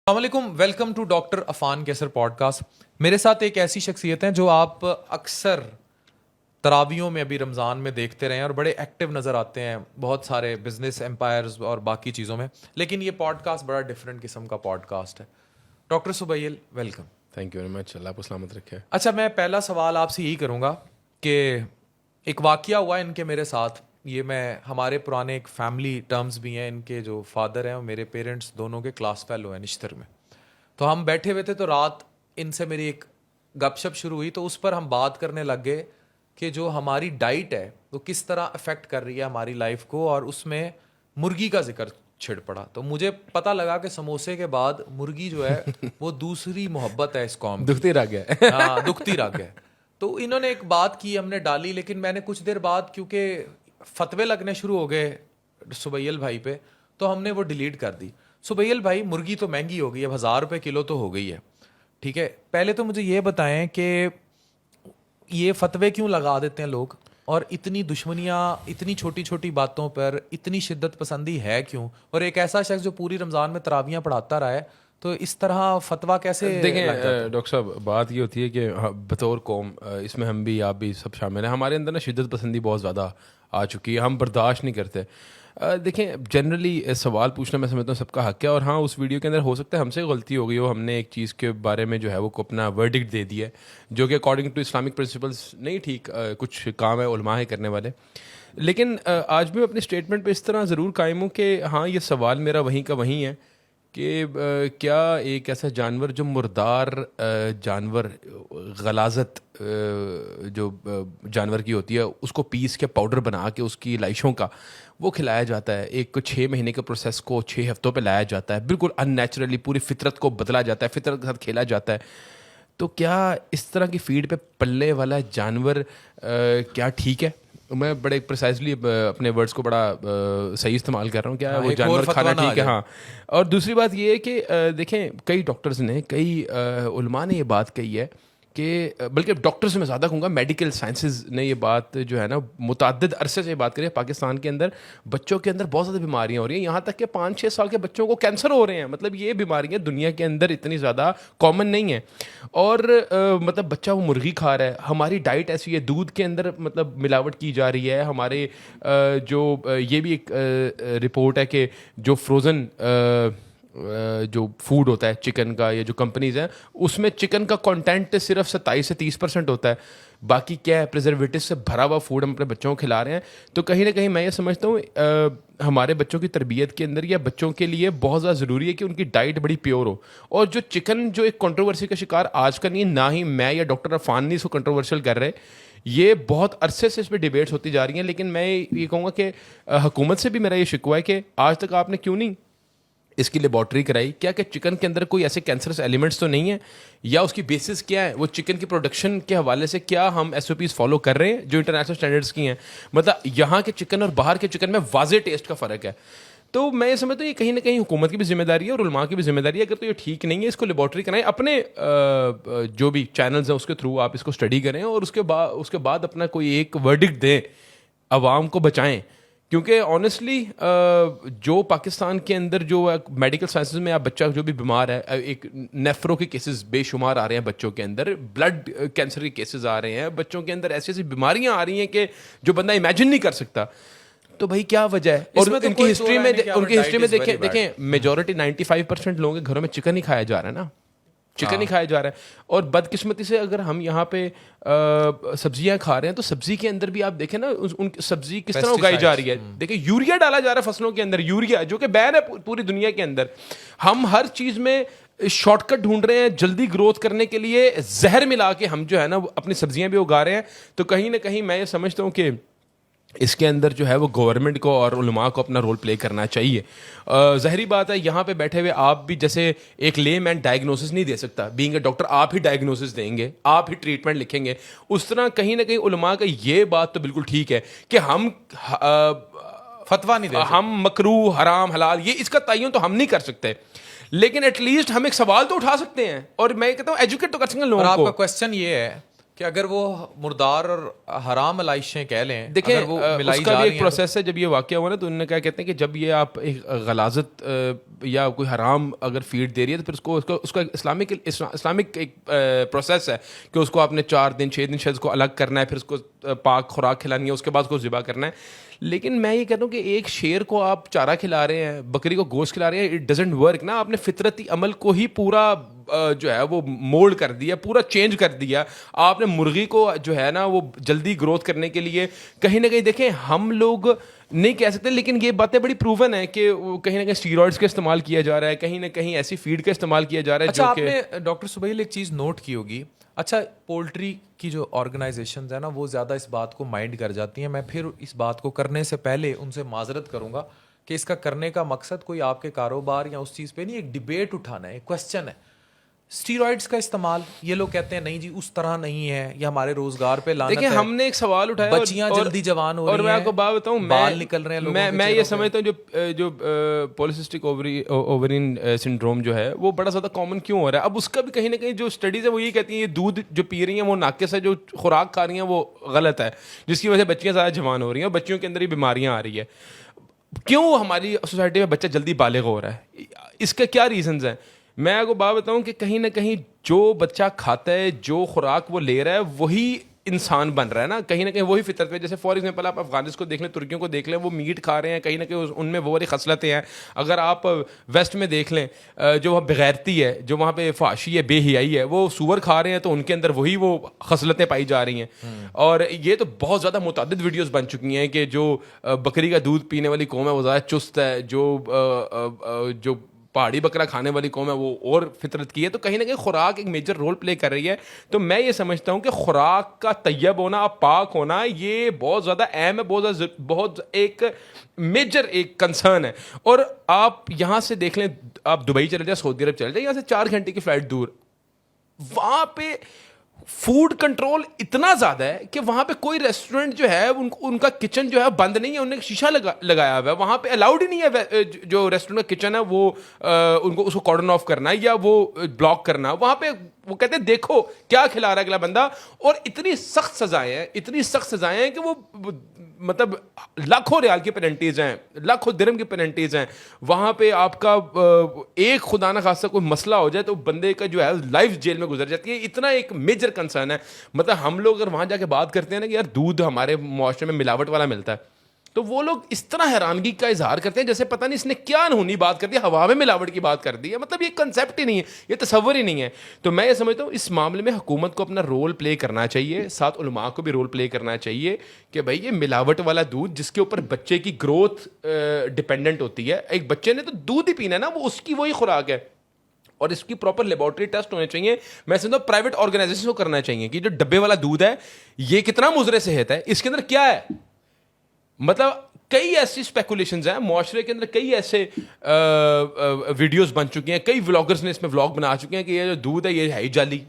अस्सलामुअलैकुम, welcome to doctor Afan Kaiser podcast. मेरे साथ एक ऐसी शख्सियत हैं जो आप अक्सर तरावियों में अभी रमज़ान में देखते रहे हैं और बड़े एक्टिव नज़र आते हैं बहुत सारे बिजनेस एम्पायर्स और बाकी चीज़ों में। लेकिन ये पॉडकास्ट बड़ा डिफरेंट किस्म का पॉडकास्ट है। Doctor Subail, welcome. Thank you very much. अल्लाह आपको सलामत रखे। अच्छा, मैं पहला सवाल आपसे यही करूँगा कि एक वाक़या हुआ इनके मेरे साथ। ये मैं हमारे पुराने एक फैमिली टर्म्स भी हैं, इनके जो फादर हैं और मेरे पेरेंट्स दोनों के क्लास फेलो हैं निश्तर में। तो हम बैठे हुए थे तो रात इनसे मेरी एक गपशप शुरू हुई, तो उस पर हम बात करने लग गए कि जो हमारी डाइट है वो किस तरह अफेक्ट कर रही है हमारी लाइफ को, और उसमें मुर्गी का जिक्र छिड़ पड़ा। तो मुझे पता लगा कि समोसे के बाद मुर्गी जो है वो दूसरी मोहब्बत है इस कौम की। दुखती रह गया। हाँ, दुखती रह गया। तो इन्होंने एक बात की, हमने डाली, लेकिन मैंने कुछ देर बाद क्योंकि फतवे लगने शुरू हो गए सुबैल भाई पे, तो हमने वो डिलीट कर दी। सुबैल भाई, मुर्गी तो महंगी हो गई, अब 1000 रुपये किलो तो हो गई है, ठीक है। पहले तो मुझे ये बताएं कि ये फतवे क्यों लगा देते हैं लोग, और इतनी दुश्मनियाँ इतनी छोटी छोटी बातों पर इतनी शिद्दत पसंदी है क्यों? और एक ऐसा शख्स जो पूरी रमज़ान में तरावियाँ पढ़ाता रहा है, तो इस तरह फतवा कैसे देखें लग जाता है? डॉक्टर साहब, बात ये होती है कि बतौर कौम, इसमें हम भी आप भी सब शामिल हैं, हमारे अंदर ना शिद्दत पसंदी बहुत ज़्यादा आ चुकी है, हम बर्दाश्त नहीं करते। देखें, जनरली सवाल पूछना मैं समझता हूँ सबका हक है, और हाँ, उस वीडियो के अंदर हो सकता है हमसे गलती हो गई हो, हमने एक चीज़ के बारे में जो है वो अपना वर्डिक्ट दे दिया है जो कि अकॉर्डिंग टू इस्लामिक प्रिंसिपल्स नहीं ठीक। कुछ काम है उलमा है करने वाले। लेकिन आज भी मैं अपने स्टेटमेंट पे इस तरह ज़रूर कायम हूँ कि हाँ, ये सवाल मेरा वहीं का वहीं है कि क्या एक ऐसा जानवर जो मुर्दार जानवर, गलाजत जो जानवर की होती है, उसको पीस के पाउडर बना के उसकी लाइशों का वो खिलाया जाता है, एक 6 महीने के प्रोसेस को 6 हफ्तों पे लाया जाता है, बिल्कुल अननेचुरली पूरी फितरत को बदला जाता है, फितरत के साथ खेला जाता है। तो क्या इस तरह की फीड पे पलने वाला जानवर क्या ठीक है? मैं बड़े प्रिसाइजली अपने वर्ड्स को बड़ा सही इस्तेमाल कर रहा हूँ। क्या हाँ, वो एक और जानवर फतवा खाना ना आ ठीक है? जाए। हाँ। और दूसरी बात ये है कि देखें, कई डॉक्टर्स ने, कई उलमा ने ये बात कही है कि बल्कि डॉक्टर्स में ज़्यादा कहूँगा, मेडिकल साइंसेज ने ये बात जो है ना मुतअद्दिद अरसे से ये बात करी है, पाकिस्तान के अंदर बच्चों के अंदर बहुत ज़्यादा बीमारियाँ हो रही हैं, यहाँ तक कि 5-6 साल के बच्चों को कैंसर हो रहे हैं। मतलब ये बीमारियाँ दुनिया के अंदर इतनी ज़्यादा कॉमन नहीं है। और मतलब बच्चा वो मुर्गी खा रहा है, हमारी डाइट ऐसी है, दूध के अंदर मतलब मिलावट की जा रही है, हमारे ये भी एक रिपोर्ट है कि जो फ्रोज़न जो फूड होता है चिकन का, या जो कंपनीज हैं उसमें चिकन का कंटेंट सिर्फ 27 से 30% होता है, बाकी क्या है प्रिजर्वेटिव से भरा हुआ फूड हम अपने बच्चों को खिला रहे हैं। तो कहीं ना कहीं मैं ये समझता हूँ हमारे बच्चों की तरबियत के अंदर या बच्चों के लिए बहुत ज़्यादा ज़रूरी है कि उनकी डाइट बड़ी प्योर हो। और जो चिकन जो एक कंट्रोवर्सी का शिकार आज का नहीं है, ना ही मैं या डॉक्टर अफान नहीं इसको कंट्रोवर्शियल कर रहे, ये बहुत अरसे से इस पर डिबेट्स होती जा रही हैं। लेकिन मैं ये कहूँगा कि हुकूमत से भी मेरा ये शिकवा है कि आज तक आपने क्यों नहीं इसकी लेबॉर्ट्री कराई? क्या कि चिकन के अंदर कोई ऐसे कैंसरस एलिमेंट्स तो नहीं है, या उसकी बेसिस क्या है? वो चिकन की प्रोडक्शन के हवाले से क्या हम SOPs फॉलो कर रहे हैं जो इंटरनेशनल स्टैंडर्ड्स की हैं? मतलब यहाँ के चिकन और बाहर के चिकन में वाज़े टेस्ट का फ़र्क है। तो मैं ये समझता हूँ ये कहीं ना कहीं हुकूमत की भी जिम्मेदारी है और उलमा की भी जिम्मेदारी है। अगर तो ये ठीक नहीं है, इसको लेबॉर्ट्री कराएं, अपने जो भी चैनल्स हैं उसके थ्रू आप इसको स्टडी करें, और उसके बाद अपना कोई एक वर्डिक्ट दें, आवाम को बचाएं। क्योंकि ऑनेस्टली जो पाकिस्तान के अंदर जो मेडिकल साइंसेज में आप बच्चा जो भी बीमार है, एक नेफ्रो के केसेस बेशुमार आ रहे हैं बच्चों के अंदर, ब्लड कैंसर के केसेस आ रहे हैं बच्चों के अंदर, ऐसी ऐसी बीमारियां आ रही हैं कि जो बंदा इमेजिन नहीं कर सकता। तो भाई क्या वजह है? और इसमें तो उनकी कोई हिस्ट्री दो में राय नहीं कि our diet is very bad। देखें मेजोरिटी 95% लोगों के घरों में चिकन ही खाया जा रहा है ना, चिकन ही खाया जा रहा है। और बदकिस्मती से अगर हम यहाँ पे सब्जियां खा रहे हैं तो सब्जी के अंदर भी आप देखें ना, उन सब्जी किस तरह उगाई जा रही है। देखिए, यूरिया डाला जा रहा है फसलों के अंदर, यूरिया जो कि बैन है पूरी दुनिया के अंदर। हम हर चीज़ में शॉर्टकट ढूंढ रहे हैं, जल्दी ग्रोथ करने के लिए जहर मिला के हम जो है ना अपनी सब्जियां भी उगा रहे हैं। तो कहीं ना कहीं मैं ये समझता हूँ कि इसके अंदर जो है वो गवर्नमेंट को और उलमा को अपना रोल प्ले करना चाहिए। ज़ाहिरी बात है, यहाँ पे बैठे हुए आप भी जैसे एक ले मैन डायग्नोसिस नहीं दे सकता, बीइंग ए डॉक्टर आप ही डायग्नोसिस देंगे, आप ही ट्रीटमेंट लिखेंगे। उस तरह कहीं ना कहीं उलमा का ये बात तो बिल्कुल ठीक है कि हम फतवा नहीं दे सकते। हम मकरू हराम हलाल ये इसका तयन तो हम नहीं कर सकते, लेकिन एटलीस्ट हम एक सवाल तो उठा सकते हैं, और मैं कहता हूँ एजुकेट तो कर सकते हैं और लोगों आपका को। क्वेश्चन ये है कि अगर वो मुर्दार और हराम अलाइशें कह लें, देखें अगर वो मिलाई उसका जा भी रही एक हैं प्रोसेस है। जब ये वाकया हुआ ना तो उन्होंने क्या कहते हैं कि जब ये आप एक गलाजत या कोई हराम अगर फीड दे रही है तो फिर उसको उसका उसका इस्लामिक एक प्रोसेस है कि उसको आपने 4 दिन 6 दिन शायद उसको अलग करना है, फिर उसको पाक खुराक खिलानी है, उसके बाद उसको ज़िबा करना है। लेकिन मैं ये कह रहा हूँ कि एक शेर को आप चारा खिला रहे हैं, बकरी को गोश्त खिला रहे हैं, इट डजेंट वर्क ना। आपने फितरती अमल को ही पूरा जो है वो मोल्ड कर दिया, पूरा चेंज कर दिया। आपने मुर्गी को जो है ना वो जल्दी ग्रोथ करने के लिए कहीं ना कहीं देखें हम लोग नहीं कह सकते, लेकिन ये बातें बड़ी प्रूवन है कि वो कहीं ना कहीं स्टीरॉइड्स का इस्तेमाल किया जा रहा है, कहीं ना कहीं ऐसी फीड का इस्तेमाल किया जा रहा है अच्छा, जो कि आपने डॉक्टर सुबैल एक चीज़ नोट की होगी। अच्छा, पोल्ट्री की जो ऑर्गेनाइजेशंस है ना वो ज़्यादा इस बात को माइंड कर जाती हैं। मैं फिर इस बात को करने से पहले उनसे माजरत करूंगा कि इसका करने का मकसद कोई आपके कारोबार या उस चीज़ पे नहीं, एक डिबेट उठाना है, एक क्वेश्चन है। स्टीरॉइड्स का इस्तेमाल, ये लोग कहते हैं नहीं जी उस तरह नहीं है, ये हमारे रोजगार पे लानत देखिए है। हमने एक सवाल उठाया बच्चियां जल्दी जवान हो रही और मैं हैं, आपको बात बताऊं, बाल निकल रहे हैं लोगों के मैं ये चेहरों पे। समझता हूँ जो पॉलिसिस्टिक ओवरिन सिंड्रोम जो है वो बड़ा ज़्यादा कॉमन क्यों हो रहा है। अब उसका भी कहीं ना कहीं जो स्टडीज़ है वो ये कहती हैं ये दूध जो पी रही हैं वो नाकिस है, जो खुराक खा रही हैं वो गलत है, जिसकी वजह से बच्चियाँ ज़्यादा जवान हो रही हैं और बच्चियों के अंदर ही बीमारियाँ आ रही है। क्यों हमारी सोसाइटी में बच्चा जल्दी बालिग हो रहा है, इसका क्या रीजंस हैं। मैं आपको बात बताऊं कि कहीं ना कहीं जो बच्चा खाता है, जो खुराक वो ले रहा है, वही इंसान बन रहा है ना कहीं वही फितरत में। जैसे फॉर एग्जांपल आप अफगानिस्तान को देख लें, तुर्कियों को देख लें, वो मीट खा रहे हैं, कहीं ना कहीं उनमें वो वाली खसलतें हैं। अगर आप वेस्ट में देख लें, जो वहाँ बेगैरती है, जो वहाँ पे फाशी है, बेहियाई है, वो सूअर खा रहे हैं तो उनके अंदर वही वो खसलतें पाई जा रही हैं। और ये तो बहुत ज़्यादा मुतअद्दिद वीडियोज़ बन चुकी हैं कि जो बकरी का दूध पीने वाली कौम है वो ज़्यादा चुस्त है, जो पहाड़ी बकरा खाने वाली कौम है वो और फितरत की है। तो कहीं ना कहीं खुराक एक मेजर रोल प्ले कर रही है। तो मैं ये समझता हूँ कि खुराक का तैयब होना, पाक होना, ये बहुत ज़्यादा अहम है, बहुत एक मेजर एक कंसर्न है। और आप यहाँ से देख लें, आप दुबई चले जाए, सऊदी अरब चले जाए, यहाँ से 4 घंटे की फ्लाइट दूर, वहाँ पे फूड कंट्रोल इतना ज़्यादा है कि वहाँ पे कोई रेस्टोरेंट जो है उनका किचन जो है बंद नहीं है, उन्होंने शीशा लगाया हुआ है। वहाँ पे अलाउड ही नहीं है जो रेस्टोरेंट का किचन है वो उनको उसको कॉर्डन ऑफ करना या वो ब्लॉक करना। वहाँ पे वो कहते हैं देखो क्या खिला रहा है अगला बंदा। और इतनी सख्त सज़ाएं हैं कि वो मतलब लाखों रियाल की पेनल्टीज हैं, लाखों दिरहम की पेनल्टीज हैं। वहाँ पे आपका एक खुदा ना खासा कोई मसला हो जाए तो बंदे का जो है लाइफ जेल में गुजर जाती है। इतना एक मेजर कंसर्न है। मतलब हम लोग अगर वहाँ जाके बात करते हैं ना कि यार दूध हमारे मुआशरे में मिलावट वाला मिलता है, तो वो लोग इस तरह हैरानगी का इजहार करते हैं जैसे पता नहीं इसने क्या अनहोनी बात कर दी, हवा में मिलावट की बात कर दी है। मतलब ये कंसेप्ट ही नहीं है, ये तसव्वुर ही नहीं है। तो मैं ये समझता हूँ इस मामले में हुकूमत को अपना रोल प्ले करना चाहिए, साथ उलमा को भी रोल प्ले करना चाहिए कि भाई ये मिलावट वाला दूध जिसके ऊपर बच्चे की ग्रोथ डिपेंडेंट होती है, एक बच्चे ने तो दूध ही पीना है ना, वो उसकी वही खुराक है और इसकी प्रॉपर लेबोरेटरी टेस्ट होने चाहिए। मैं समझता हूँ प्राइवेट ऑर्गेनाइजेशन को करना चाहिए कि जो डब्बे वाला दूध है ये कितना मुजरे सेहत है, इसके अंदर क्या है। मतलब कई ऐसी स्पेकुलेशंस हैं मुआशरे के अंदर, कई ऐसे वीडियोस बन चुकी हैं, कई व्लॉगर्स ने इसमें व्लॉग बना चुके हैं कि ये जो दूध है ये है ही जाली।